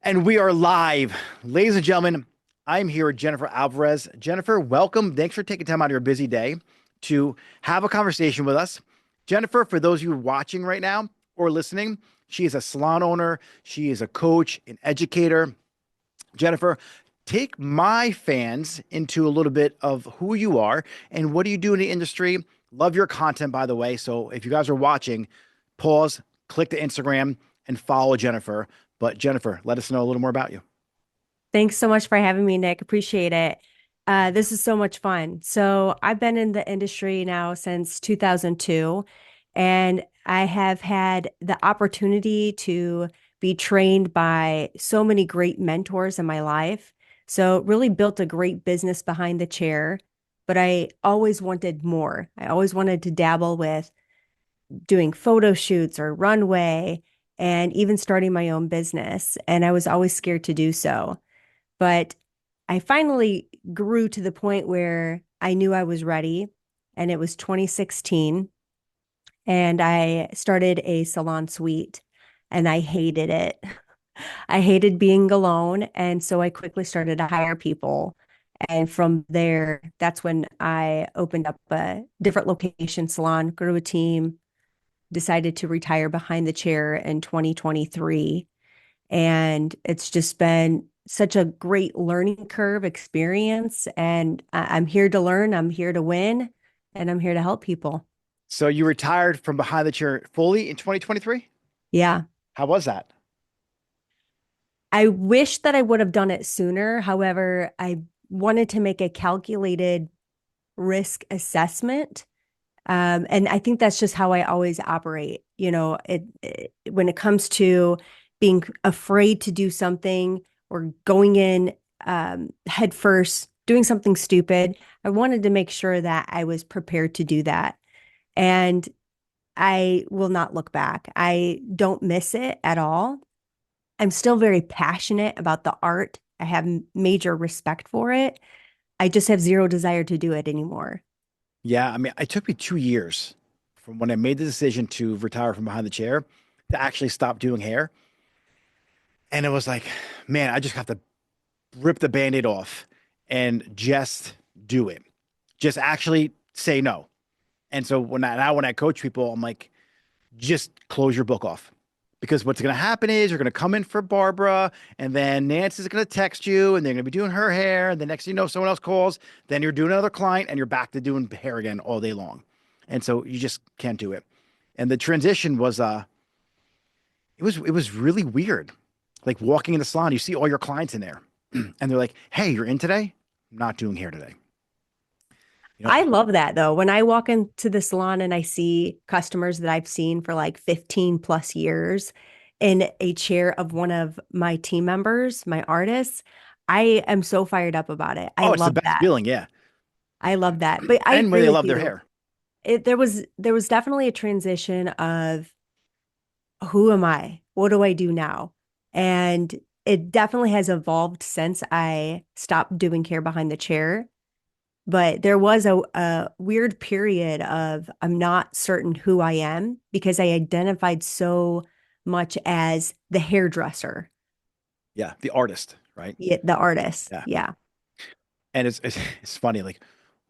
And we are live. Ladies and gentlemen, I'm here with Jennifer Alvarez. Jennifer, welcome. Thanks for taking time out of your busy day to have a conversation with us. Jennifer, for those of you watching right now or listening, she is a salon owner. She is a coach, an educator. Jennifer, take my fans into a little bit of who you are and what do you do in the industry. Love your content, by the way. So if you guys are watching, pause, click the Instagram, and follow Jennifer. But Jennifer, let us know a little more about you. Thanks so much for having me, Nick. Appreciate it. This is so much fun. So, I've been in the industry now since 2002, and I have had the opportunity to be trained by so many great mentors in my life. So, really built a great business behind the chair, but I always wanted more. I always wanted to dabble with doing photo shoots or runway and even starting my own business. And I was always scared to do so. But I finally grew to the point where I knew I was ready. And it was 2016. And I started a salon suite and I hated it. I hated being alone. And so I quickly started to hire people. And from there, that's when I opened up a different location salon, grew a team, decided to retire behind the chair in 2023. And it's just been such a great learning curve experience. And I'm here to learn, I'm here to win, and I'm here to help people. So you retired from behind the chair fully in 2023? Yeah. How was that? I wish that I would have done it sooner. However, I wanted to make a calculated risk assessment. And I think that's just how I always operate. When it comes to being afraid to do something or going in head first, doing something stupid, I wanted to make sure that I was prepared to do that. And I will not look back. I don't miss it at all. I'm still very passionate about the art. I have major respect for it. I just have zero desire to do it anymore. Yeah, I mean, it took me 2 years from when I made the decision to retire from behind the chair to actually stop doing hair. And it was like, man, I just have to rip the band-aid off and just do it. Just actually say no. And so when I coach people, I'm like, just close your book off. Because what's going to happen is you're going to come in for Barbara, and then Nancy's going to text you, and they're going to be doing her hair. And the next thing you know, someone else calls. Then you're doing another client, and you're back to doing hair again all day long. And so you just can't do it. And the transition was, it was really weird. Like walking in the salon, you see all your clients in there, and they're like, "Hey, you're in today? I'm not doing hair today." You know, I love that though. When I walk into the salon and I see customers that I've seen for like 15 plus years in a chair of one of my team members, my artists, I am so fired up about it. I oh, it's the love best that. feeling, yeah. I love that. But I And when agree they with love their you. hair. There was definitely a transition of who am I? What do I do now? And it definitely has evolved since I stopped doing hair behind the chair. But there was a weird period of I'm not certain who I am because I identified so much as the hairdresser, Yeah, the artist, right? the artist. Yeah. Yeah. And it's funny, like,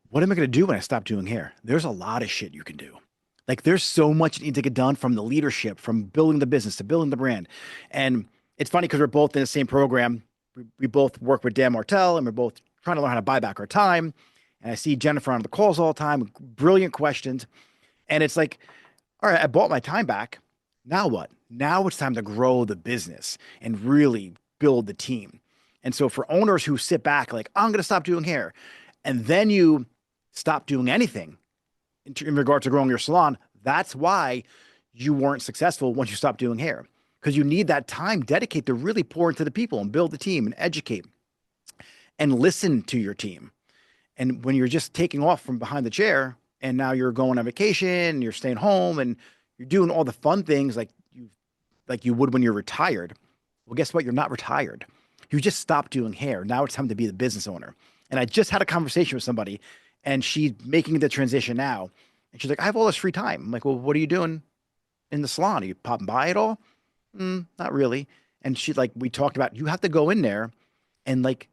what am I gonna do when I stop doing hair? There's a lot of shit you can do. Like, there's so much that needs to get done from the leadership, from building the business to building the brand. And it's funny because we're both in the same program. We both work with Dan Martell, and we're both trying to learn how to buy back our time. And I see Jennifer on the calls all the time, brilliant questions. And it's like, all right, I bought my time back. Now what? Now it's time to grow the business and really build the team. And so for owners who sit back, like, I'm going to stop doing hair, and then you stop doing anything in regard to growing your salon, that's why you weren't successful once you stopped doing hair. Because you need that time dedicated to really pour into the people and build the team and educate and listen to your team. And when you're just taking off from behind the chair and now you're going on vacation and you're staying home and you're doing all the fun things like you would when you're retired. Well, guess what? You're not retired. You just stopped doing hair. Now it's time to be the business owner. And I just had a conversation with somebody and she's making the transition now. And she's like, I have all this free time. I'm like, well, what are you doing in the salon? Are you popping by at all? Not really. And she like we talked about you have to go in there and like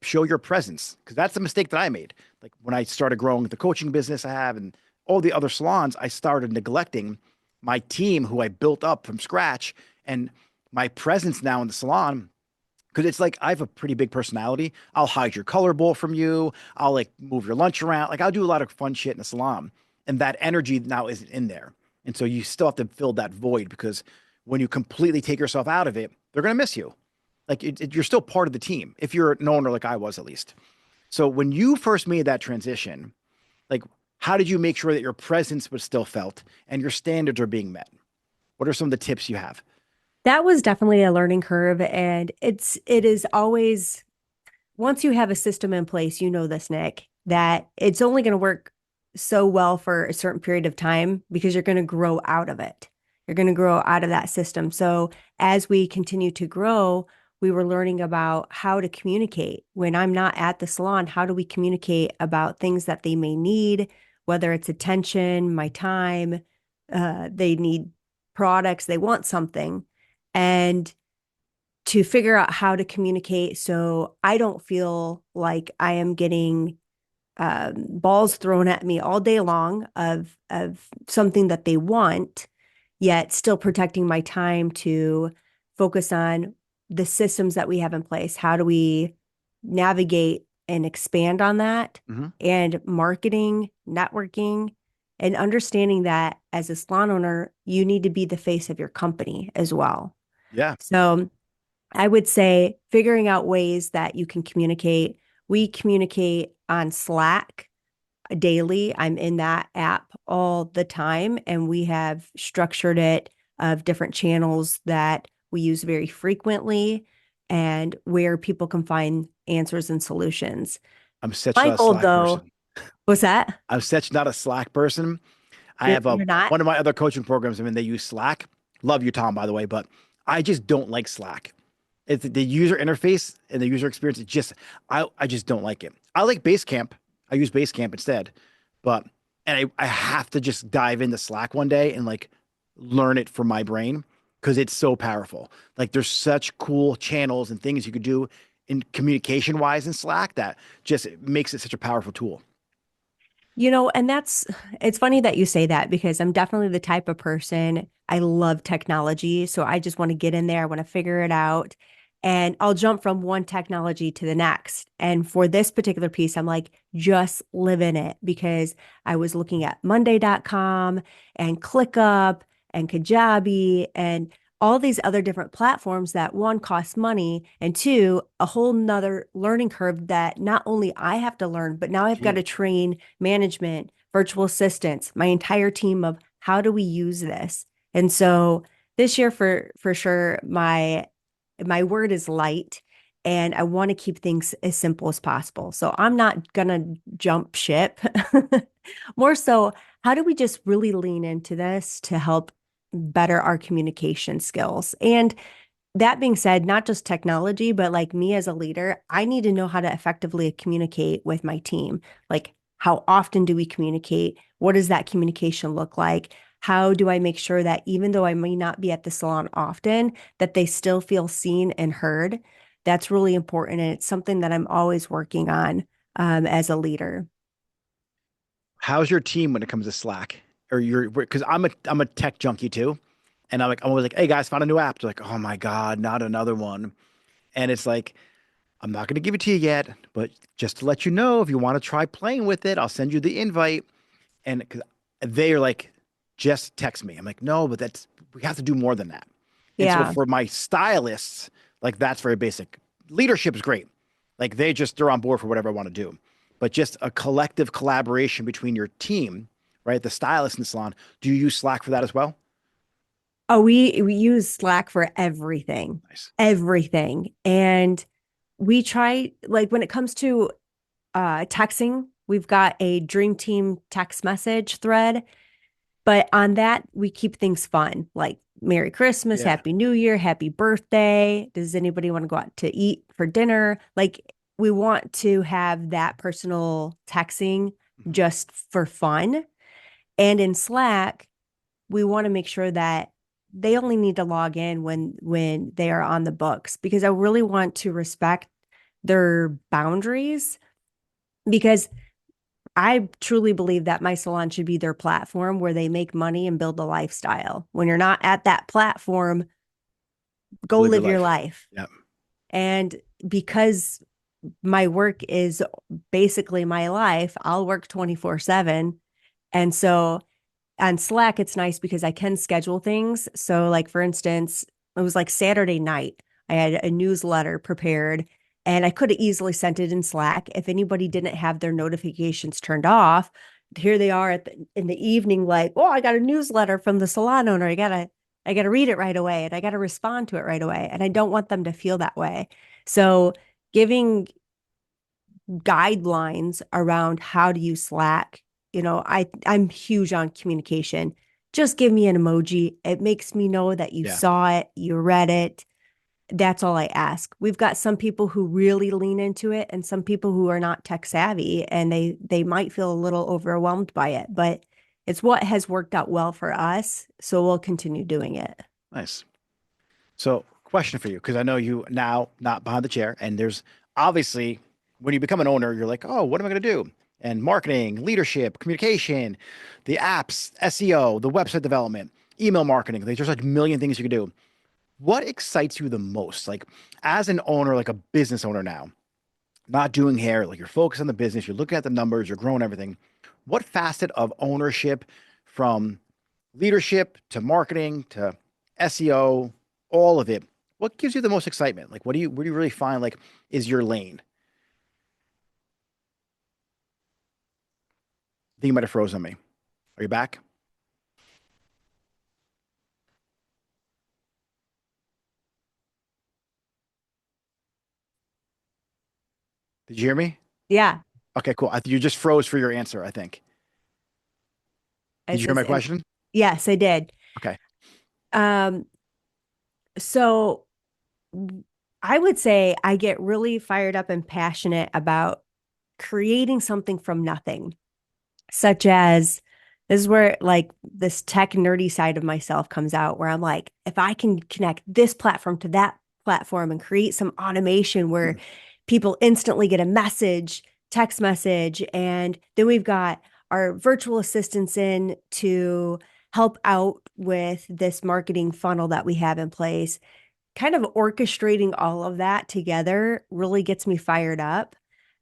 show your presence because that's the mistake that I made. Like when I started growing the coaching business I have and all the other salons, I started neglecting my team who I built up from scratch and my presence now in the salon because it's like I have a pretty big personality. I'll hide your color bowl from you. I'll like move your lunch around. Like I'll do a lot of fun shit in the salon. And that energy now isn't in there. And so you still have to fill that void because when you completely take yourself out of it, they're going to miss you. Like you're still part of the team if you're an owner like I was at least. So when you first made that transition, like how did you make sure that your presence was still felt and your standards are being met? What are some of the tips you have? That was definitely a learning curve. And it is always, once you have a system in place, you know this, Nick, that it's only going to work so well for a certain period of time because you're going to grow out of it. You're going to grow out of that system. So as we continue to grow, we were learning about how to communicate. When I'm not at the salon, how do we communicate about things that they may need, whether it's attention, my time, they need products, they want something. And to figure out how to communicate so I don't feel like I am getting balls thrown at me all day long of something that they want, yet still protecting my time to focus on the systems that we have in place. How do we navigate and expand on that? Hmm. And marketing, networking, and understanding that as a salon owner, you need to be the face of your company as well. Yeah. So I would say figuring out ways that you can communicate. We communicate on Slack daily. I'm in that app all the time, and we have structured it of different channels that we use very frequently and where people can find answers and solutions. I'm such My not a goal, Slack though, person. was that I'm such not a Slack person. I you're, have a you're not? one of my other coaching programs. I mean, they use Slack. Love you, Tom, by the way, but I just don't like Slack. It's the user interface and the user experience. It just I just don't like it. I like Basecamp. I use Basecamp instead, but and I have to just dive into Slack one day and like learn it for my brain because it's so powerful. Like there's such cool channels and things you could do in communication wise in Slack that just makes it such a powerful tool. And it's funny that you say that because I'm definitely the type of person, I love technology. So I just want to get in there, I want to figure it out. And I'll jump from one technology to the next. And for this particular piece, I'm like, just live in it because I was looking at Monday.com and ClickUp and Kajabi and all these other different platforms that one costs money and two, a whole nother learning curve that not only I have to learn, but now I've got to Team. train management, virtual assistants, my entire team of how do we use this? And so this year for sure, my word is light and I want to keep things as simple as possible. So I'm not gonna jump ship. More so, how do we just really lean into this to help better our communication skills? And that being said, not just technology, but like me as a leader, I need to know how to effectively communicate with my team. Like, how often do we communicate? What does that communication look like? How do I make sure that even though I may not be at the salon often, that they still feel seen and heard? That's really important. And it's something that I'm always working on as a leader. How's your team when it comes to Slack? Or you're because I'm a tech junkie too. And I'm always like, hey guys, found a new app. They're like, oh my God, not another one. And it's like, I'm not gonna give it to you yet, but just to let you know, if you want to try playing with it, I'll send you the invite. And because they are like, just text me. I'm like, no, but that's we have to do more than that. And so Yeah. for my stylists, like that's very basic. Leadership is great. Like they're on board for whatever I want to do. But just a collective collaboration between your team, right? The stylist in the salon. Do you use Slack for that as well? Oh, we use Slack for everything, Nice. everything. And we try like when it comes to texting, we've got a dream team text message thread, but on that we keep things fun, like Merry Christmas, Yeah. Happy New Year, Happy Birthday. Does anybody want to go out to eat for dinner? Like we want to have that personal texting Mhm. just for fun. And in Slack, we want to make sure that they only need to log in when they are on the books because I really want to respect their boundaries because I truly believe that my salon should be their platform where they make money and build a lifestyle. When you're not at that platform, Go go live your live your life. life. Yeah. And because my work is basically my life, I'll work 24/7. And so on Slack, it's nice because I can schedule things. So, like for instance, it was like Saturday night. I had a newsletter prepared and I could have easily sent it in Slack. If anybody didn't have their notifications turned off, here they are in the evening, like, oh, I got a newsletter from the salon owner. I gotta read it right away and I gotta respond to it right away. And I don't want them to feel that way. So giving guidelines around how to use Slack. I'm huge on communication. Just give me an emoji. It makes me know that you Yeah. saw it, you read it. That's all I ask. We've got some people who really lean into it and some people who are not tech savvy and they might feel a little overwhelmed by it, but it's what has worked out well for us, so we'll continue doing it. Nice. So, question for you, because I know you now not behind the chair, and there's obviously when you become an owner, you're like, oh, what am I going to do? And marketing, leadership, communication, the apps, SEO, the website development, email marketing. Like, there's like a million things you can do. What excites you the most? Like, as an owner, like a business owner now, not doing hair, like you're focused on the business, you're looking at the numbers, you're growing everything. What facet of ownership from leadership to marketing to SEO, all of it, what gives you the most excitement? Like what do you really find like is your lane? I think you might have frozen me. Are you back? Did you hear me? Yeah, Okay, cool. You just froze for your answer, I think. Did it you hear says my question? yes, I did. Okay. Um, so I would say I get really fired up and passionate about creating something from nothing, such as this is where like this tech nerdy side of myself comes out, where I'm like, if I can connect this platform to that platform and create some automation where people instantly get a message, text message, and then we've got our virtual assistants in to help out with this marketing funnel that we have in place, kind of orchestrating all of that together really gets me fired up.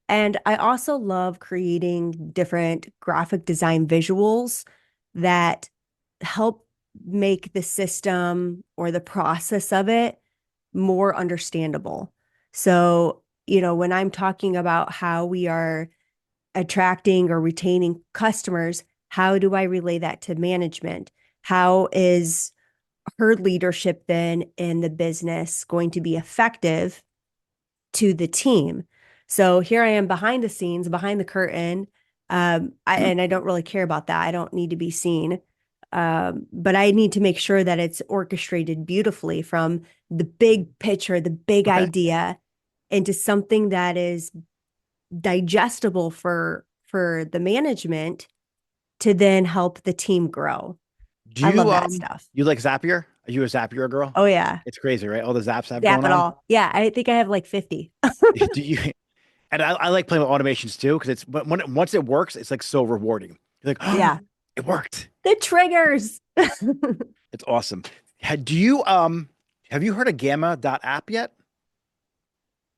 And I also love creating different graphic design visuals that help make the system or the process of it more understandable. So, when I'm talking about how we are attracting or retaining customers, how do I relay that to management? How is her leadership then in the business going to be effective to the team? So here I am behind the scenes, behind the curtain. And I don't really care about that. I don't need to be seen. But I need to make sure that it's orchestrated beautifully from the big picture, the big Okay. idea into something that is digestible for the management to then help the team grow. Do I love you that stuff. you like Zapier? Are you a Zapier girl? Oh yeah. It's crazy, right? All the zaps I have Zap going it on. all. Yeah, I think I have like 50. Do you and I like playing with automations too, because it's but once it works, it's like so rewarding. You're like, oh, Yeah. it worked. The triggers. It's awesome. Do you have you heard of Gamma.app yet?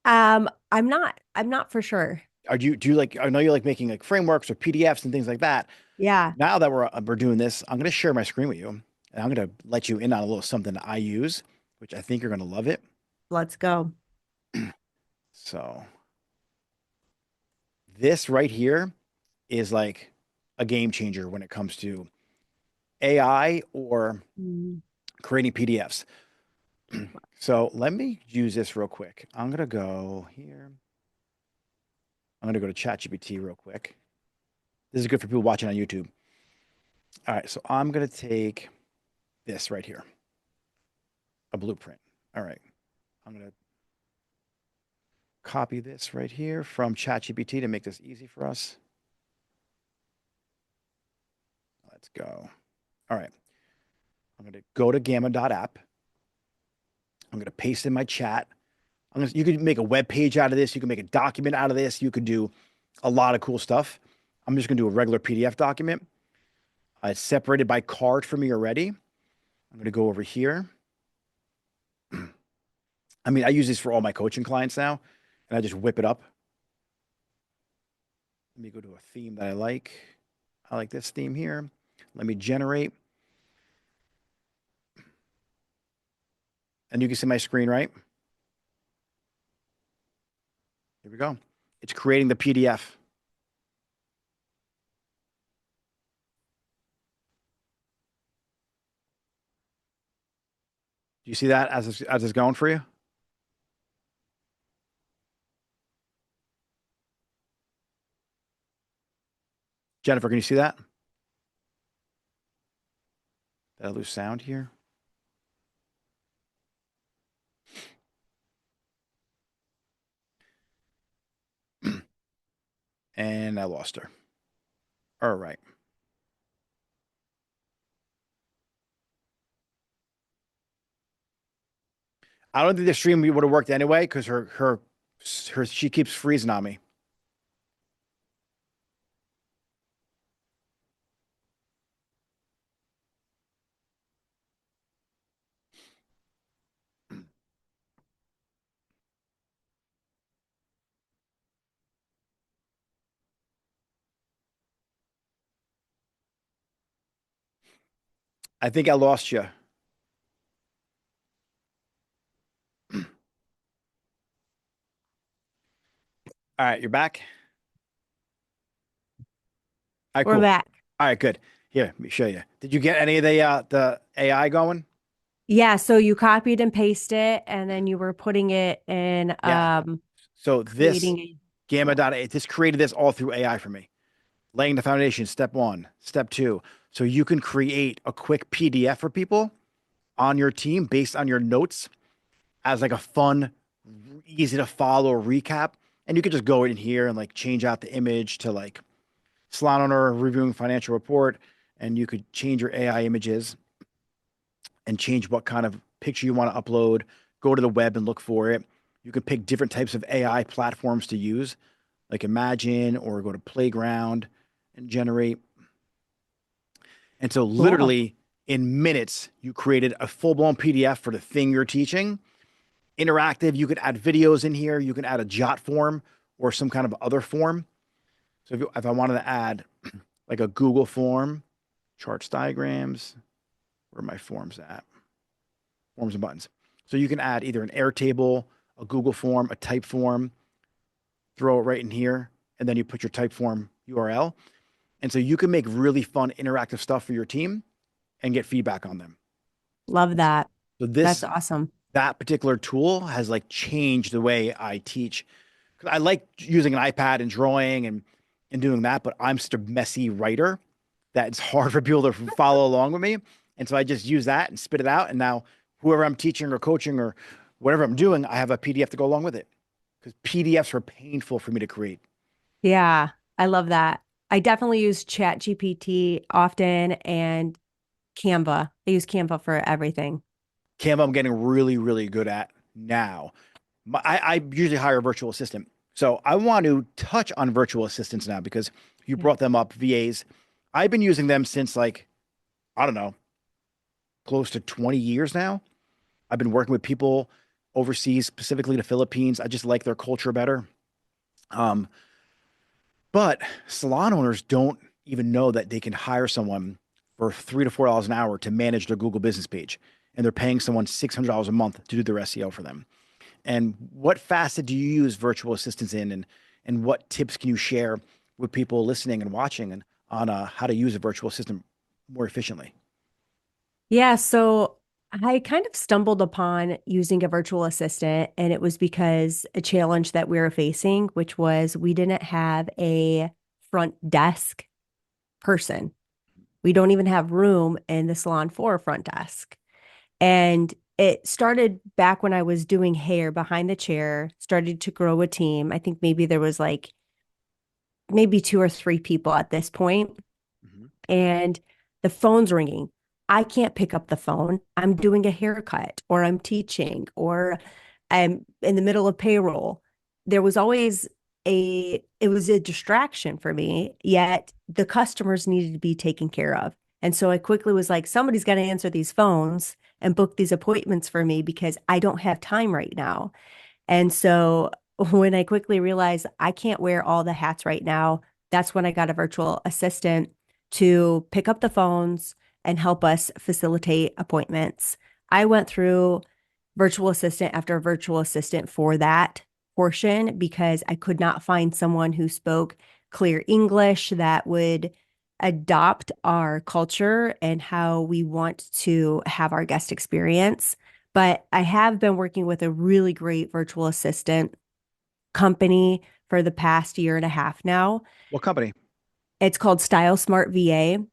I'm not for sure. Do you like I know you like making like frameworks or PDFs and things like that. Yeah, Now that we're doing this, I'm gonna share my screen with you, and I'm gonna let you in on a little something I use, which I think you're gonna love it. let's go. So this right here is like a game changer when it comes to AI or Mm. creating PDFs. So let me use this real quick. I'm gonna go here. I'm gonna go to ChatGPT real quick. This is good for people watching on YouTube. All right, so I'm gonna take this right here, a blueprint. All right, I'm gonna copy this right here from ChatGPT to make this easy for us. Let's go. All right, I'm going to go to gamma.app. I'm going to paste in my chat. You could make a web page out of this. You can make a document out of this. You could do a lot of cool stuff. I'm just going to do a regular PDF document. It's separated by card for me already. I'm going to go over here. I mean, I use this for all my coaching clients now, and I just whip it up. Let me go to a theme that I like. I like this theme here. Let me generate. And you can see my screen, right? Here we go. It's creating the PDF. Do you see that as it's going for you? Jennifer, can you see that? Did I lose sound here? And I lost her. All right. I don't think the stream would have worked anyway because her she keeps freezing on me. I think I lost you. All right, you're back. All right, We're cool. back. All right, good. Here, let me show you. Did you get any of the AI going? Yeah, so you copied and pasted, and then you were putting it in Yeah. So this creating a Gamma tool. dot A, this created this all through AI for me. Laying the foundation, step one, step two. So you can create a quick PDF for people on your team based on your notes as like a fun, easy to follow recap. And you could just go in here and like change out the image to like Salon owner reviewing financial report. And you could change your AI images and change what kind of picture you want to upload. Go to the web and look for it. You can pick different types of AI platforms to use, like Imagine or go to Playground and generate. And so, Cool. literally, in minutes, you created a full blown PDF for the thing you're teaching. Interactive, you can add videos in here. You can add a jot form or some kind of other form. So, if I wanted to add like a Google form, charts, diagrams, where are my forms at? Forms and buttons. So, you can add either an Airtable, a Google form, a type form, throw it right in here, and then you put your type form URL. And so, you can make really fun interactive stuff for your team and get feedback on them. Love that. So That's this awesome. that particular tool has like changed the way I teach. 'Cause I like using an iPad and drawing and doing that, but I'm such a messy writer that it's hard for people to follow along with me. And so I just use that and spit it out. And now whoever I'm teaching or coaching or whatever I'm doing, I have a PDF to go along with it. Because PDFs are painful for me to create. Yeah, I love that. I definitely use Chat GPT often and Canva. I use Canva for everything. Canva, I'm getting really, really good at now. I usually hire a virtual assistant. So I want to touch on virtual assistants now because you Yeah. brought them up, VAs. I've been using them since like, I don't know, close to 20 years now. I've been working with people overseas, specifically the Philippines. I just like their culture better. Um, but salon owners don't even know that they can hire someone for $3 to $4 an hour to manage their Google business page. And they're paying someone $600 a month to do their SEO for them. And what facet do you use virtual assistants in, and what tips can you share with people listening and watching and on how to use a virtual assistant more efficiently? Yeah, so I kind of stumbled upon using a virtual assistant, and it was because a challenge that we were facing, which was we didn't have a front desk person. We don't even have room in the salon for a front desk. And it started back when I was doing hair behind the chair, started to grow a team. I think maybe there was like maybe two or three people at this point, Mhm. and the phone's ringing. I can't pick up the phone. I'm doing a haircut or I'm teaching or I'm in the middle of payroll. There was always it was a distraction for me, yet the customers needed to be taken care of. And so I quickly was like, somebody's got to answer these phones and book these appointments for me because I don't have time right now. And so when I quickly realized I can't wear all the hats right now, that's when I got a virtual assistant to pick up the phones and help us facilitate appointments. I went through virtual assistant after virtual assistant for that portion because I could not find someone who spoke clear English that would adopt our culture and how we want to have our guest experience. But I have been working with a really great virtual assistant company for the past year and a half now. What company? It's called Style Smart VA,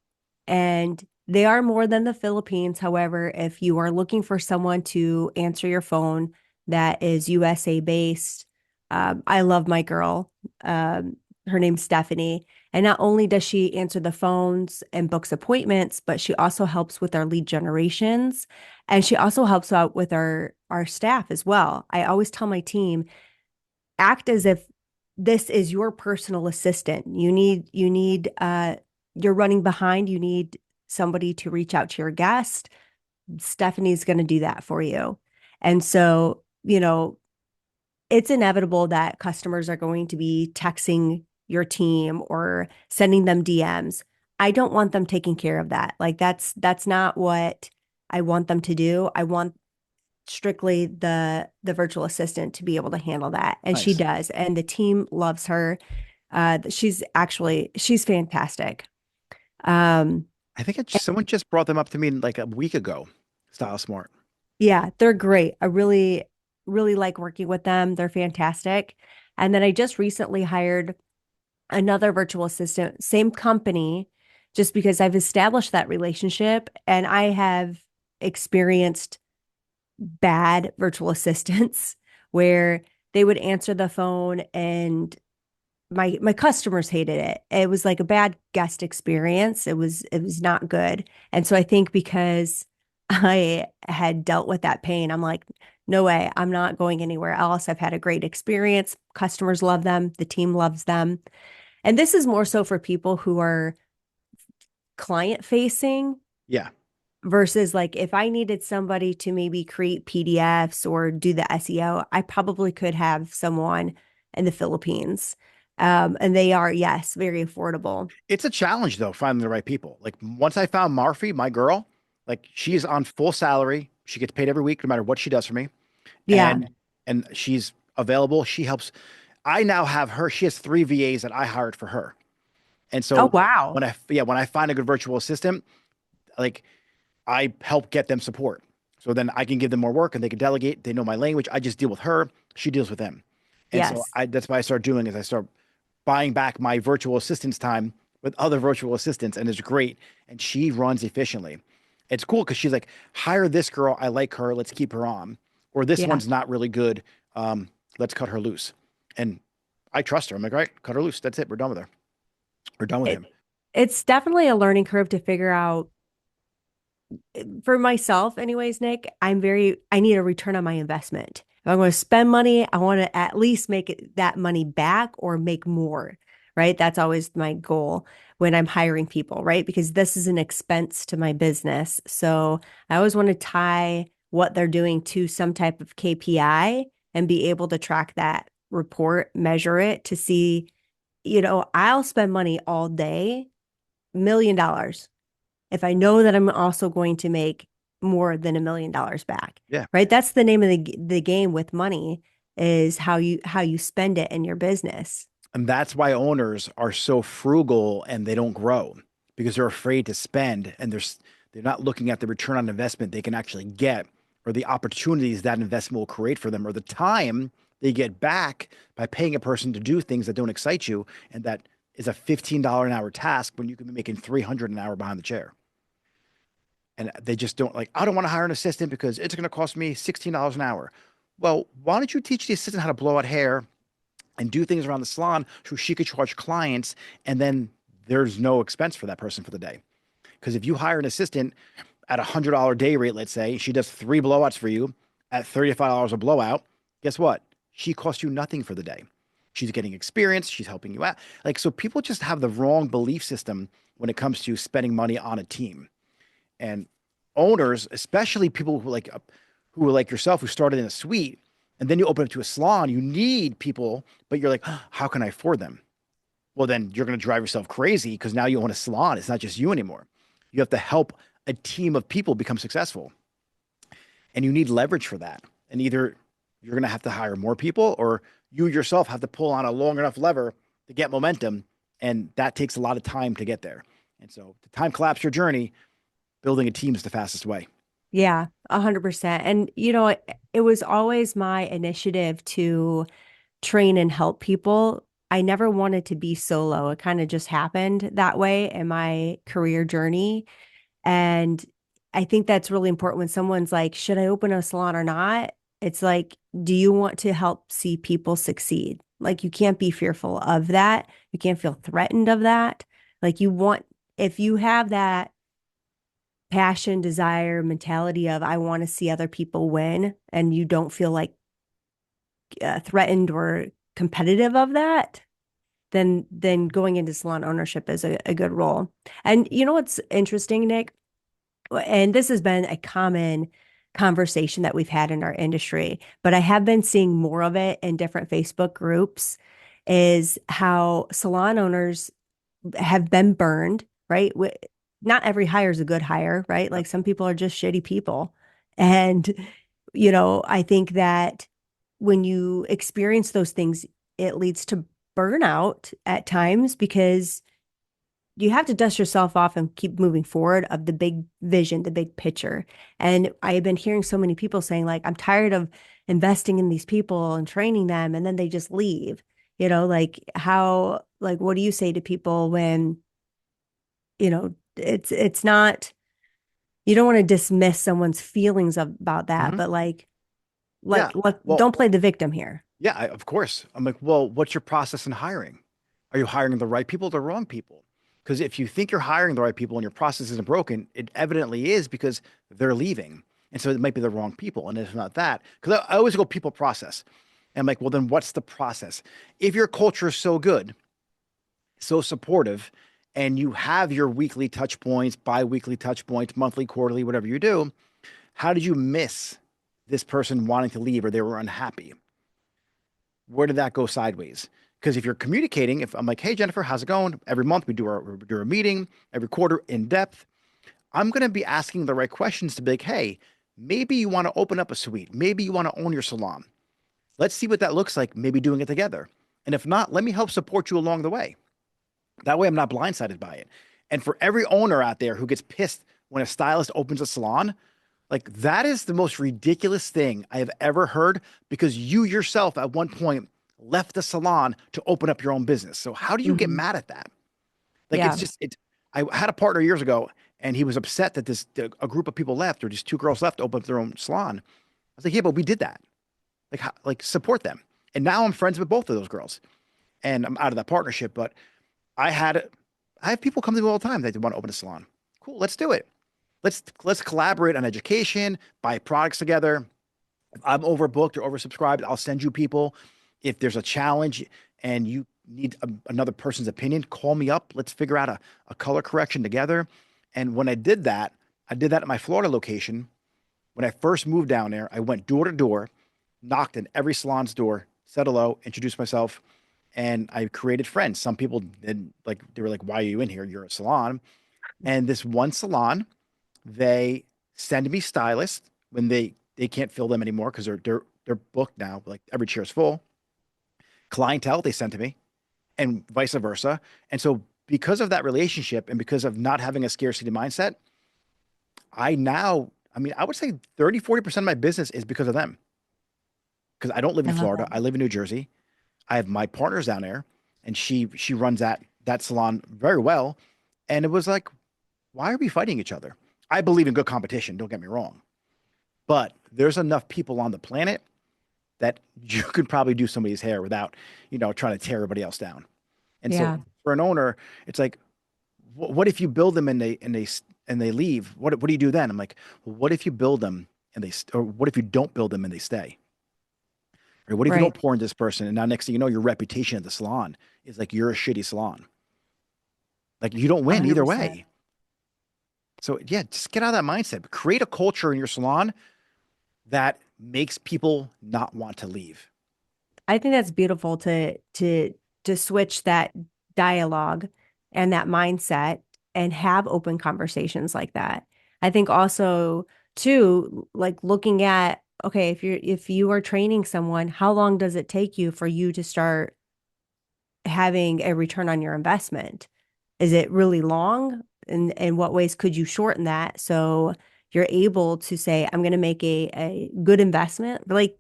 and they are more than the Philippines. However, if you are looking for someone to answer your phone that is USA based, I love my girl. Her name's Stephanie. And not only does she answer the phones and books appointments, but she also helps with our lead generations. And she also helps out with our staff as well. I always tell my team, act as if this is your personal assistant. You're running behind, you need somebody to reach out to your guest. Stephanie's going to do that for you. And so, it's inevitable that customers are going to be texting your team or sending them DMs. I don't want them taking care of that. Like that's not what I want them to do. I want strictly the virtual assistant to be able to handle that, and she Nice. does. And the team loves her. She's fantastic. Um, I think someone just brought them up to me like a week ago. Style Smart. yeah, they're great. I really, really like working with them. They're fantastic. And then I just recently hired another virtual assistant, same company, just because I've established that relationship and I have experienced bad virtual assistants where they would answer the phone and my customers hated it. It was like a bad guest experience. It was not good. And so I think because I had dealt with that pain, I'm like, no way, I'm not going anywhere else. I've had a great experience. Customers love them, the team loves them. And this is more so for people who are client facing Yeah. versus like if I needed somebody to maybe create PDFs or do the SEO, I probably could have someone in the Philippines. And they are, yes, very affordable. It's a challenge though, finding the right people. Like once I found Marfi, my girl, like she's on full salary. She gets paid every week, no matter what she does for me. Yeah. And she's available. She helps. I now have her. She has three VAs that I hired for her. And Oh, so wow. when I find a good virtual assistant, like I help get them support. So then I can give them more work and they can delegate. They know my language. I just deal with her. She deals with them. And so Yes. I that's what I start doing is I start buying back my virtual assistant's time with other virtual assistants, and it's great. And she runs efficiently. It's cool because she's like, hire this girl. I like her. Let's keep her on. Or this Yeah. one's not really good. Let's cut her loose. And I trust her. I'm like, all right, cut her loose. That's it. We're done with her. We're done with It, him. it's definitely a learning curve to figure out for myself, anyways, Nick, I need a return on my investment. If I'm going to spend money, I want to at least make that money back or make more, right? That's always my goal when I'm hiring people, right? Because this is an expense to my business. So I always want to tie what they're doing to some type of KPI and be able to track that report, measure it to see, I'll spend money all day, $1 million if I know that I'm also going to make more than $1 million back, Yeah. right? That's the name of the game with money is how you spend it in your business. And that's why owners are so frugal and they don't grow because they're afraid to spend and they're not looking at the return on investment they can actually get or the opportunities that investment will create for them or the time they get back by paying a person to do things that don't excite you and that is a $15 an hour task when you can be making 300 an hour behind the chair. And they just don't like, I don't want to hire an assistant because it's going to cost me $16 an hour. Well, why don't you teach the assistant how to blow out hair and do things around the salon so she could charge clients and then there's no expense for that person for the day. Because if you hire an assistant at $100 day rate, let's say, she does three blowouts for you at $35 a blowout. Guess what? She costs you nothing for the day. She's getting experience. She's helping you out. Like, so people just have the wrong belief system when it comes to spending money on a team. And owners, especially people who are like yourself, who started in a suite, and then you open up to a salon, you need people, but you're like, "Oh, how can I afford them?" Well, then you're going to drive yourself crazy because now you own a salon. It's not just you anymore. You have to help a team of people become successful, and you need leverage for that. And either you're going to have to hire more people, or you yourself have to pull on a long enough lever to get momentum, and that takes a lot of time to get there. And so, to time collapse your journey, building a team is the fastest way. Yeah, 100%. And, it was always my initiative to train and help people. I never wanted to be solo. It kind of just happened that way in my career journey. And I think that's really important when someone's like, should I open a salon or not? It's like, do you want to help see people succeed? Like, you can't be fearful of that. You can't feel threatened of that. Like, if you have that passion, desire, mentality of, I want to see other people win, and you don't feel like threatened or competitive of that, then going into salon ownership is a good role. And you know what's interesting, Nick? And this has been a common conversation that we've had in our industry, but I have been seeing more of it in different Facebook groups, is how salon owners have been burned, right? Not every hire is a good hire, right? Like, some people are just shitty people. And, I think that when you experience those things, it leads to burnout at times, because you have to dust yourself off and keep moving forward of the big vision, the big picture. And I've been hearing so many people saying, like, I'm tired of investing in these people and training them, and then they just leave. What do you say to people when, it's not, you don't want to dismiss someone's feelings about that, Hmm. but Yeah. don't Well, play the victim here. yeah, of course. I'm like, well, what's your process in hiring? Are you hiring the right people or the wrong people? Because if you think you're hiring the right people and your process isn't broken, it evidently is, because they're leaving. And so it might be the wrong people. And if not that, because I always go people process. And I'm like, well, then what's the process? If your culture is so good, so supportive, and you have your weekly touch points, bi-weekly touch points, monthly, quarterly, whatever you do, how did you miss this person wanting to leave or they were unhappy? Where did that go sideways? Because if you're communicating, if I'm like, hey, Jennifer, how's it going? Every month we do a meeting, every quarter in depth. I'm going to be asking the right questions to be like, hey, maybe you want to open up a suite. Maybe you want to own your salon. Let's see what that looks like, maybe doing it together. And if not, let me help support you along the way. That way I'm not blindsided by it. And for every owner out there who gets pissed when a stylist opens a salon, like, that is the most ridiculous thing I have ever heard, because you yourself at one point left the salon to open up your own business. So how do you get Mhm. mad at that? Like, Yeah. I had a partner years ago, and he was upset that a group of people left, or just two girls left to open up their own salon. I was like, yeah, but we did that. Like, support them. And now I'm friends with both of those girls, and I'm out of that partnership. But I had I have people come to me all the time that they want to open a salon. Cool, let's do it. Let's collaborate on education, buy products together. If I'm overbooked or oversubscribed, I'll send you people. If there's a challenge and you need another person's opinion, call me up. Let's figure out a color correction together. And when I did that at my Florida location. When I first moved down there, I went door to door, knocked on every salon's door, said hello, introduced myself, and I created friends. Some people did, like, they were like, "Why are you in here? You're a salon." And this one salon, they send me stylists when they can't fill them anymore because they're booked now. Like, every chair is full. Clientele they send to me, and vice versa. And so, because of that relationship and because of not having a scarcity mindset, I mean, I would say 30-40% of my business is because of them. Because I don't live I in love Florida. that. I live in New Jersey. I have my partners down there, and she runs that salon very well. And it was like, why are we fighting each other? I believe in good competition, don't get me wrong. But there's enough people on the planet that you could probably do somebody's hair without, trying to tear everybody else down. And so Yeah. for an owner, it's like, what if you build them and and they leave, what do you do then? I'm like, well, what if you build them and or what if you don't build them and they stay? Or what if you Right. don't pour into this person and now next thing you know, your reputation at the salon is like you're a shitty salon. Like you don't win either 100%. way. So yeah, just get out of that mindset. Create a culture in your salon that makes people not want to leave. I think that's beautiful to switch that dialogue and that mindset and have open conversations like that. I think also too, like looking at, okay, if you are training someone, how long does it take you for you to start having a return on your investment? Is it really long? And in what ways could you shorten that so you're able to say, I'm going to make a good investment? Like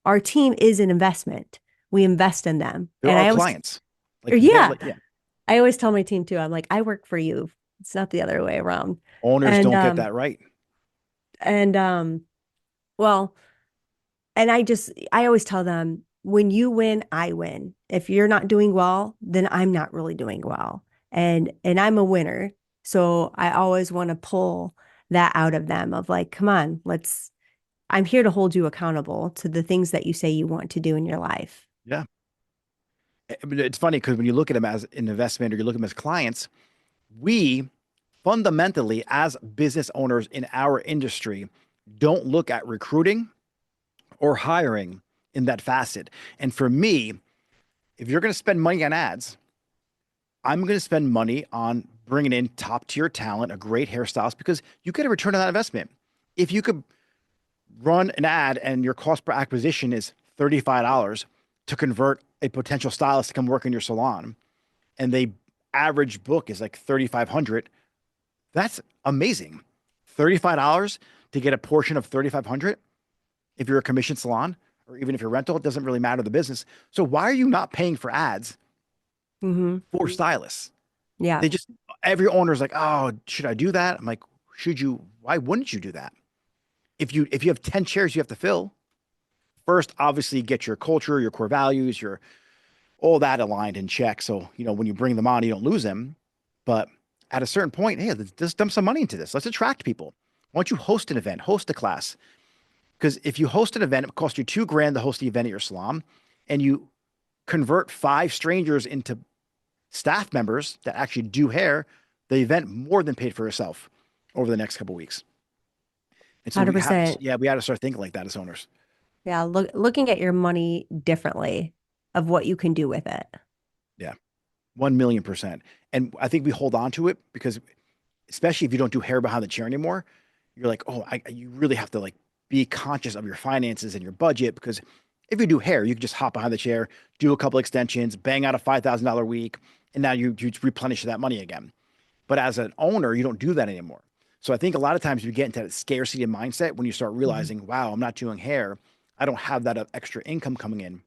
our team is an investment. We invest in them. There And are I always, clients. or Like you can't yeah, let, yeah. I always tell my team too, I'm like, I work for you. It's not the other way around. Owners And, don't get that right. and, well, and I always tell them, when you win, I win. If you're not doing well, then I'm not really doing well. And I'm a winner. So I always want to pull that out of them of like, come on, I'm here to hold you accountable to the things that you say you want to do in your life. Yeah. I mean, it's funny because when you look at them as an investment or you look at them as clients, we fundamentally, as business owners in our industry, don't look at recruiting or hiring in that facet. And for me, if you're going to spend money on ads, I'm going to spend money on bringing in top tier talent, a great hairstylist, because you get a return on that investment. If you could run an ad and your cost per acquisition is $35 to convert a potential stylist to come work in your salon, and they average book is like 3,500, that's amazing. $35 to get a portion of 3,500 if you're a commission salon or even if you're rental, it doesn't really matter the business. So why are you not paying for ads Hmm. for stylists? Yeah. They just every owner's like, "Oh, should I do that?" I'm like, "Should you? Why wouldn't you do that? If you have 10 chairs you have to fill, first obviously get your culture, your core values, your all that aligned in check. So, when you bring them on, you don't lose them. But at a certain point, hey, let's dump some money into this. Let's attract people. Why don't you host an event, host a class? Because if you host an event, it costs you 2 grand to host the event at your salon, and you convert 5 strangers into staff members that actually do hair, the event more than paid for itself over the next couple of weeks. And so we have to, 100%. yeah, we got to start thinking like that as owners. Yeah. Looking at your money differently of what you can do with it. Yeah, 1,000,000%. And I think we hold on to it because, especially if you don't do hair behind the chair anymore, you're like, oh, you really have to like be conscious of your finances and your budget because if you do hair, you can just hop behind the chair, do a couple extensions, bang out a $5,000 week, and now you replenish that money again. But as an owner, you don't do that anymore. So I think a lot of times you get into that scarcity mindset when you start Mhm. realizing, wow, I'm not doing hair. I don't have that extra income coming in.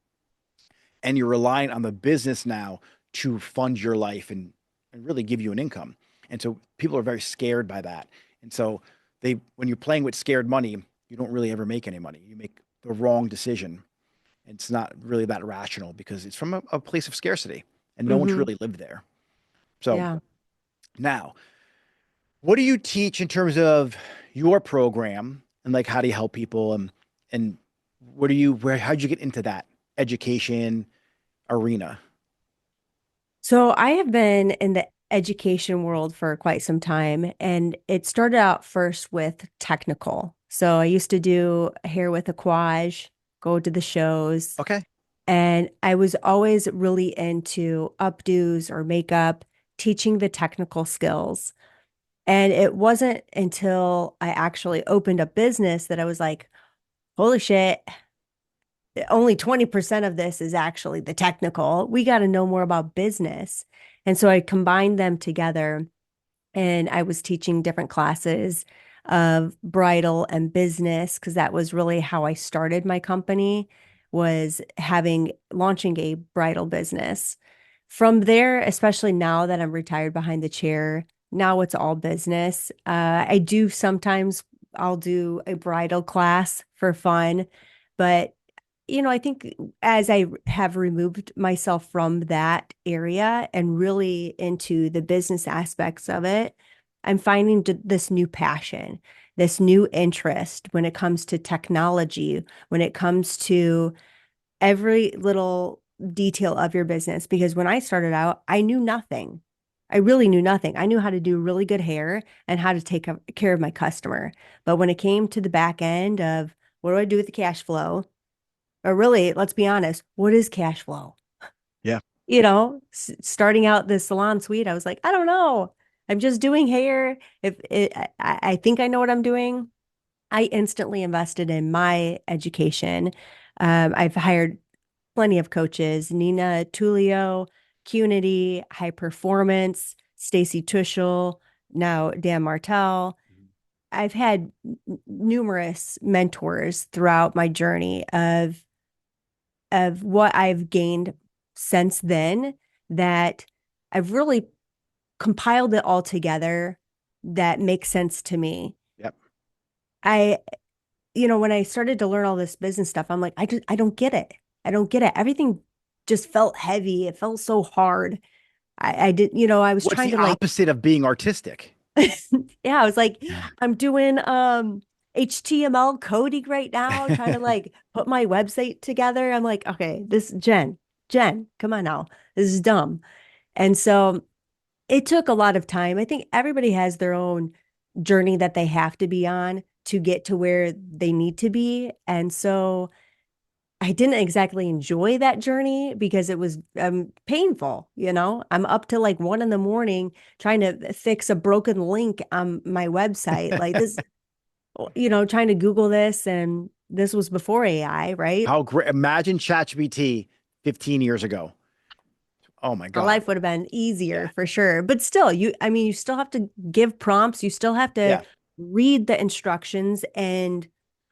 And you're relying on the business now to fund your life and really give you an income. And so people are very scared by that. And so when you're playing with scared money, you don't really ever make any money. You make the wrong decision. It's not really that rational because it's from a place of scarcity and no one's Mhm. really lived there. So Yeah. now, what do you teach in terms of your program and like how do you help people and how'd you get into that education arena? So I have been in the education world for quite some time, and it started out first with technical. So I used to do hair with a coage, go to the shows, Okay. and I was always really into updos or makeup, teaching the technical skills. And it wasn't until I actually opened a business that I was like, holy shit, only 20% of this is actually the technical. We got to know more about business. And so I combined them together and I was teaching different classes of bridal and business because that was really how I started my company was having launching a bridal business. From there, especially now that I'm retired behind the chair, now it's all business. I do sometimes I'll do a bridal class for fun, but I think as I have removed myself from that area and really into the business aspects of it, I'm finding this new passion, this new interest when it comes to technology, when it comes to every little detail of your business. Because when I started out, I knew nothing. I really knew nothing. I knew how to do really good hair and how to take care of my customer. But when it came to the back end of what do I do with the cash flow? Or really, let's be honest, what is cash flow? Yeah. Starting out the salon suite, I was like, I don't know. I'm just doing hair. I think I know what I'm doing. I instantly invested in my education. I've hired plenty of coaches, Nina Tullio, Cunity, High Performance, Stacy Tuschel, now Dan Martell. I've had numerous mentors throughout my journey of what I've gained since then that I've really compiled it all together that makes sense to me. Yep. I, when I started to learn all this business stuff, I'm like, I don't get it. I don't get it. Everything just felt heavy. It felt so hard. I did, I was What's trying the to like, opposite of being artistic? yeah, I was like, I'm doing HTML coding right now, trying to like put my website together. I'm like, okay, this Jen, come on now. This is dumb. And so it took a lot of time. I think everybody has their own journey that they have to be on to get to where they need to be. And so I didn't exactly enjoy that journey because it was painful. I'm up to like 1 in the morning trying to fix a broken link on my website. Like this, trying to Google this. And this was before AI, right? How great. Imagine ChatGPT 15 years ago. Oh my My God. life would have been easier Yeah. for sure. But still, I mean, you still have to give prompts. You still have to Yeah. read the instructions and,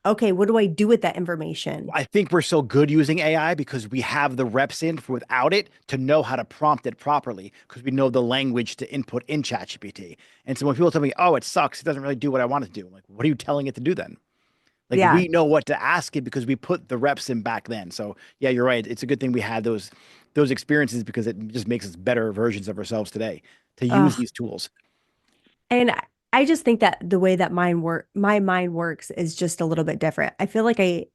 okay, what do I do with that information? I think we're so good using AI because we have the reps in for without it to know how to prompt it properly because we know the language to input in ChatGPT. And so when people tell me, oh, it sucks, it doesn't really do what I want it to do, I'm like, what are you telling it to do then? Like Yeah. we know what to ask it because we put the reps in back then. So yeah, you're right. It's a good thing we had those experiences because it just makes us better versions of ourselves today to use Ugh. these tools. And I just think that the way that my mind works is just a little bit different. I feel like I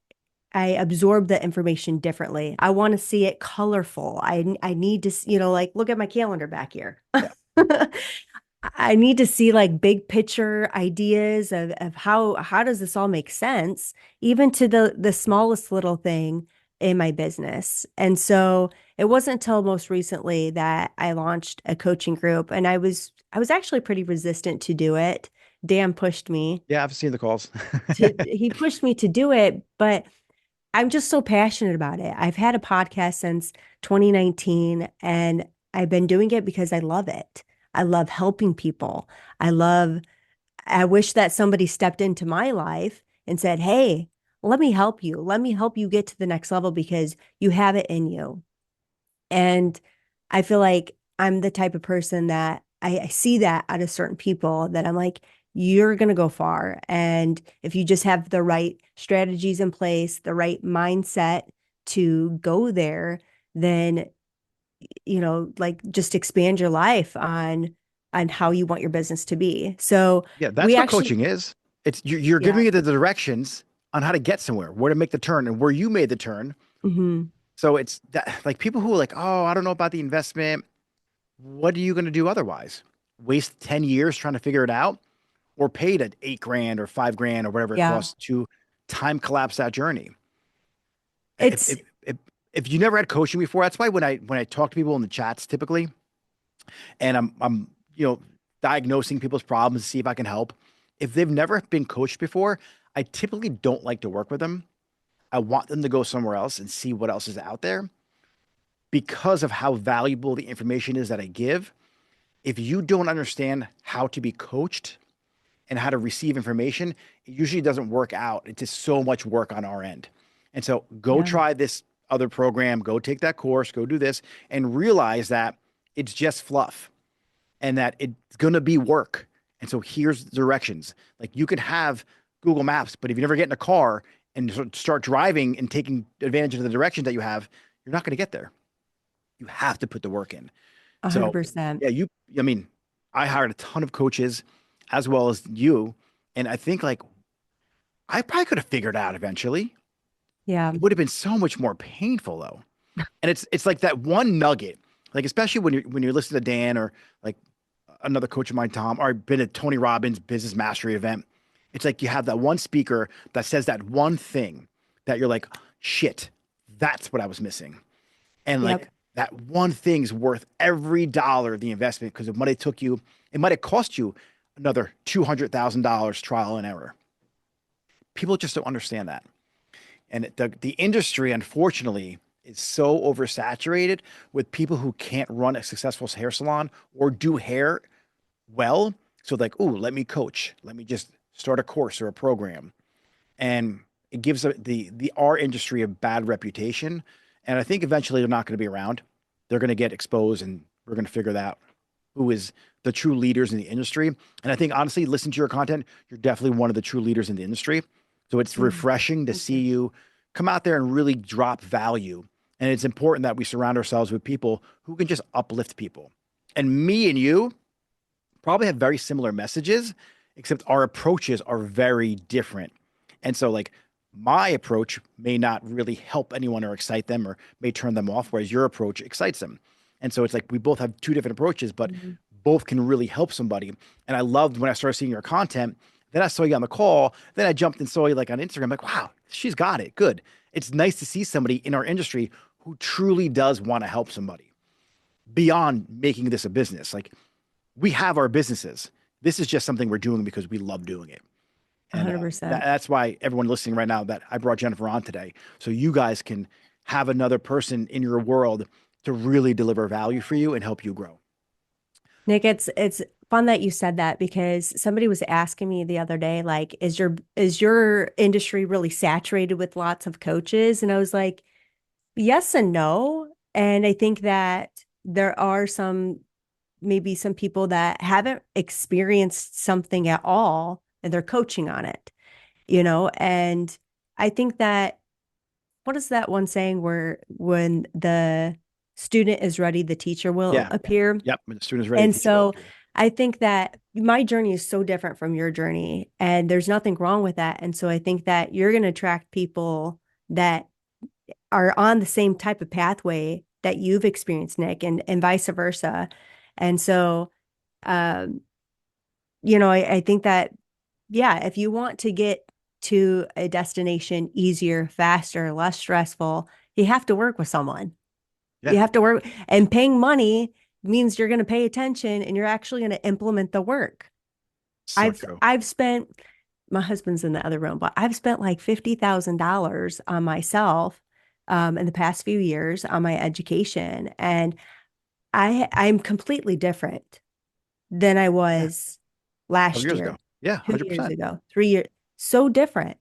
absorb the information differently. I want to see it colorful. I need to, like look at my calendar back here. Yeah. I need to see like big picture ideas of how does this all make sense, even to the smallest little thing in my business. And so it wasn't until most recently that I launched a coaching group, and I was actually pretty resistant to do it. Dan pushed me Yeah, I've seen the calls. he pushed me to do it, but I'm just so passionate about it. I've had a podcast since 2019 and I've been doing it because I love it. I love helping people. I wish that somebody stepped into my life and said, "Hey, let me help you. Let me help you get to the next level because you have it in you." And I feel like I'm the type of person that I see that out of certain people that I'm like, you're going to go far. And if you just have the right strategies in place, the right mindset to go there, then, like just expand your life on how you want your business to be. So Yeah, we that's what actually, coaching is. It's you're yeah. giving it the directions on how to get somewhere, where to make the turn, and where you made the turn. Hmm. So it's that like people who are like, oh, I don't know about the investment. What are you going to do otherwise? Waste 10 years trying to figure it out, or paid at 8 grand or 5 grand or whatever it Yeah. costs to time collapse that journey. If, It's if, if, if you never had coaching before, that's why when I talk to people in the chats typically, and I'm diagnosing people's problems to see if I can help. If they've never been coached before, I typically don't like to work with them. I want them to go somewhere else and see what else is out there because of how valuable the information is that I give. If you don't understand how to be coached and how to receive information, it usually doesn't work out. It's just so much work on our end. And so go yeah, try this other program, go take that course, go do this, and realize that it's just fluff and that it's going to be work. And so here's the directions. Like you could have Google Maps, but if you never get in a car and start driving and taking advantage of the directions that you have, you're not going to get there. You have to put the work in. So 100%. yeah, I mean, I hired a ton of coaches. as well as you. And I think like I probably could have figured out eventually. Yeah. It would have been so much more painful though. And it's like that one nugget, like especially when you're listening to Dan or like another coach of mine, Tom, or I've been at Tony Robbins' business mastery event. It's like you have that one speaker that says that one thing that you're like, shit, that's what I was missing. And like Yep. that one thing's worth every dollar of the investment because it might have cost you another $200,000 trial and error. People just don't understand that. And the industry, unfortunately, is so oversaturated with people who can't run a successful hair salon or do hair well. So like, ooh, let me coach. Let me just start a course or a program. And it gives the our industry a bad reputation. And I think eventually they're not going to be around. They're going to get exposed, and we're going to figure that out who is the true leaders in the industry. And I think honestly, listen to your content. You're definitely one of the true leaders in the industry. So it's Mm, refreshing to thank see you. you come out there and really drop value. And it's important that we surround ourselves with people who can just uplift people. And me and you probably have very similar messages, except our approaches are very different. And so, like, my approach may not really help anyone or excite them or may turn them off, whereas your approach excites them. And so it's like we both have two different approaches, but Mhm. both can really help somebody. And I loved when I started seeing your content. Then I saw you on the call. Then I jumped and saw you like on Instagram, like, wow, she's got it. Good. It's nice to see somebody in our industry who truly does want to help somebody beyond making this a business. Like we have our businesses. This is just something we're doing because we love doing it. And 100%. that's why everyone listening right now that I brought Jennifer on today. So you guys can have another person in your world to really deliver value for you and help you grow. Nick, it's fun that you said that because somebody was asking me the other day, like, is your industry really saturated with lots of coaches? And I was like, yes and no. And I think that there are maybe some people that haven't experienced something at all and they're coaching on it, and I think that what is that one saying where when the student is ready, the teacher will Yeah. appear? Yep. When the student is ready, the And teacher will so appear. I think that my journey is so different from your journey, and there's nothing wrong with that. And so I think that you're going to attract people that are on the same type of pathway that you've experienced, Nick, and vice versa. And so, um, I think that, yeah, if you want to get to a destination easier, faster, less stressful, you have to work with someone. Yeah. You have to work, and paying money means you're going to pay attention and you're actually going to implement the work. So I've true. I've spent my husband's in the other room, but I've spent like $50,000 on myself in the past few years on my education, and I'm completely different than I Yeah. was 12 last years year, ago. Yeah. 2 years 100%. ago, 3 years. So different.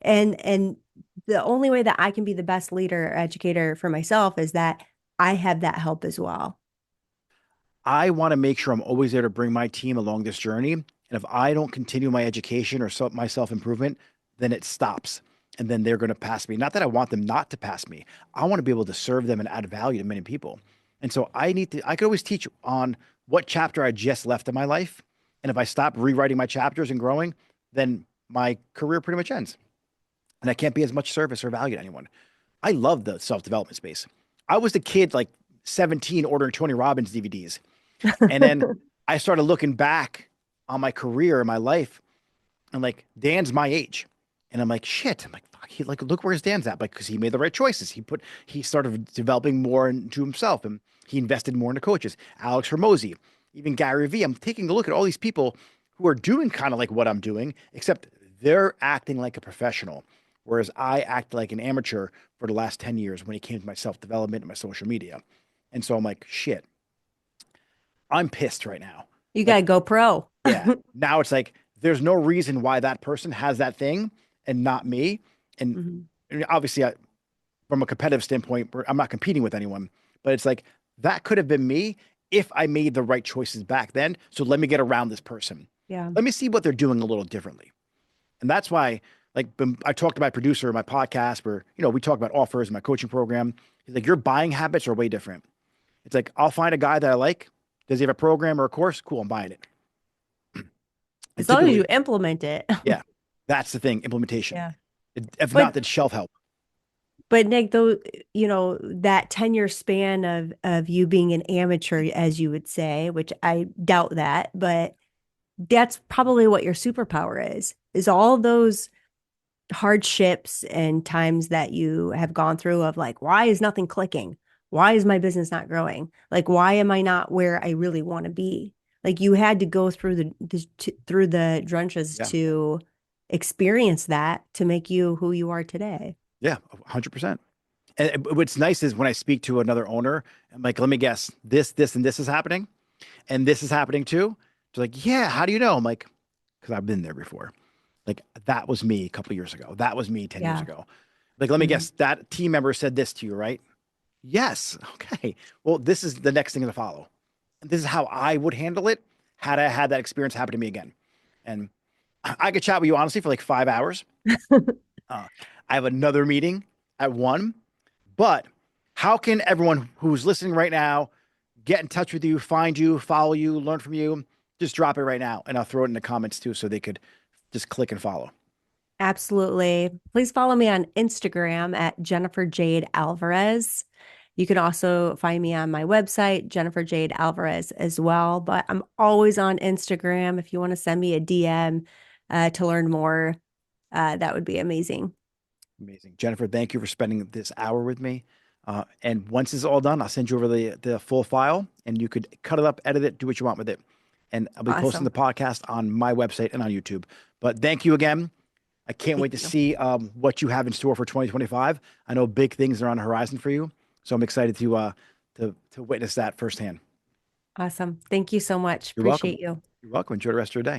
And the only way that I can be the best leader or educator for myself is that I have that help as well. I want to make sure I'm always there to bring my team along this journey. And if I don't continue my education or my self improvement, then it stops. And then they're going to pass me. Not that I want them not to pass me. I want to be able to serve them and add value to many people. And so I could always teach on what chapter I just left in my life. And if I stop rewriting my chapters and growing, then my career pretty much ends. And I can't be as much service or value to anyone. I love the self development space. I was the kid like 17 ordering Tony Robbins DVDs. And then I started looking back on my career and my life, and like Dan's my age, and I'm like, shit. I'm like, fuck. He like look where his Dan's at, like because he made the right choices. He started developing more into himself, and he invested more into coaches. Alex Hermosi, even Gary Vee. I'm taking a look at all these people who are doing kind of like what I'm doing, except they're acting like a professional, whereas I act like an amateur for the last 10 years when it came to my self development and my social media. And so I'm like, shit. I'm pissed right now. You got to Like, go pro. yeah, now it's like there's no reason why that person has that thing and not me. And Mhm. obviously, from a competitive standpoint, I'm not competing with anyone, but it's like that could have been me if I made the right choices back then. So let me get around this person. Yeah. Let me see what they're doing a little differently. And that's why, like, I talked to my producer in my podcast where, we talk about offers in my coaching program. He's like, your buying habits are way different. It's like, I'll find a guy that I like. Does he have a program or a course? Cool, I'm buying it. And As long as you typically, implement it. yeah, that's the thing, implementation. Yeah. If not, But then shelf help. but Nick, though, that 10-year span of you being an amateur, as you would say, which I doubt that, but that's probably what your superpower is all those hardships and times that you have gone through of like, why is nothing clicking? Why is my business not growing? Like, why am I not where I really want to be? Like, you had to go through through the trenches Yeah. to experience that to make you who you are today. Yeah. 100%. And what's nice is when I speak to another owner, I'm like, let me guess, this, and this is happening, and this is happening too. They're like, yeah, how do you know? I'm like, because I've been there before. Like that was me a couple of years ago. That was me 10 years Yeah. ago. Like, let me Mhm. guess, that team member said this to you, right? Yes. Okay. Well, this is the next thing to follow. And this is how I would handle it had I had that experience happen to me again. And I could chat with you honestly for like 5 hours. Uh, I have another meeting at 1, but how can everyone who's listening right now get in touch with you, find you, follow you, learn from you? Just drop it right now, and I'll throw it in the comments too, so they could just click and follow. Absolutely. Please follow me on Instagram at Jennifer Jade Alvarez. You can also find me on my website, Jennifer Jade Alvarez, as well. But I'm always on Instagram. If you want to send me a DM to learn more, that would be amazing. Amazing, Jennifer. Thank you for spending this hour with me. And once it's all done, I'll send you over the full file, and you could cut it up, edit it, do what you want with it. And I'll be posting the Awesome. podcast on my website and on YouTube. But thank you again. I can't Thank wait to you. see what you have in store for 2025. I know big things are on the horizon for you, so I'm excited to witness that firsthand. Awesome. Thank you so much. You're welcome. Appreciate you. You're welcome. Enjoy the rest of your day.